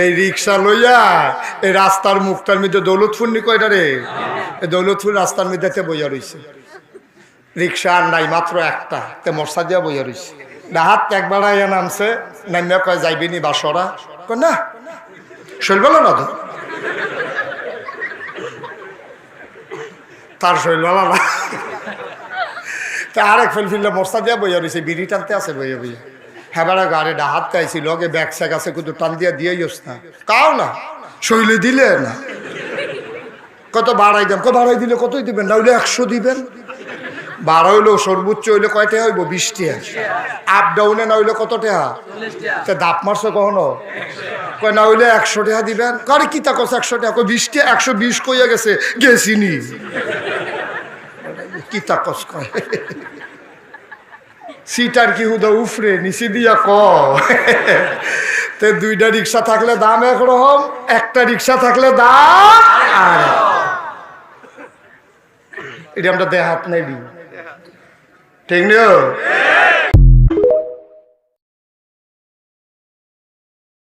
এই রিক্সা লইয়া এই রাস্তার মুখটার মধ্যে দৌলতপুর নি কয়টা রে, এই দৌলতপুর রাস্তার মধ্যে বইয়া রইছে। রিক্সা আর নাই, মাত্র একটা, তে মশা দিয়া বইয়া রইছে। ডাহাত একবার আইয়া নামছে, নামিয়া কয় যাইবিনি বাসরা, কয় না শৈল না তো, তার শৈল না। তা আরেক ফেল ফিরলে মশা দিয়া বইয়া রইছে, বিড়ি টানতে আছে বইয়া বইয়া। হ্যাঁ বেড়া গাড়ি ডাহাত চাইছি লগে ব্যাগ স্যাগ আছে, কিন্তু টান দিয়া দিয়েইস না, কাও না শৈলে দিলে না। কত বাড়াই দেন, কত বাড়াই দিলে কতই দিবেন, না হইলে 100 দিবেন। বাড়া হইলেও সর্বোচ্চ হইলে কয় টাকা হইব, 20 টাকা। আপ ডাউনে না হইলে কত টাকা, দাপ মারছে কখনো, কয় না হইলে 100 টাকা দিবেন। কারে কি তা কছে 100 টাকা, 20 টাকা, 120 কইয়া গেছে, গেছিনি কি তা কস কয়। সিটার কি হুদা উফরে নিচে দিয়া ক। তে দুইটা রিক্সা থাকলে দাম একরকম, একটা রিক্সা থাকলে দাম আর। এটা আমরা দেহাত নাই দিই, ঠিক না?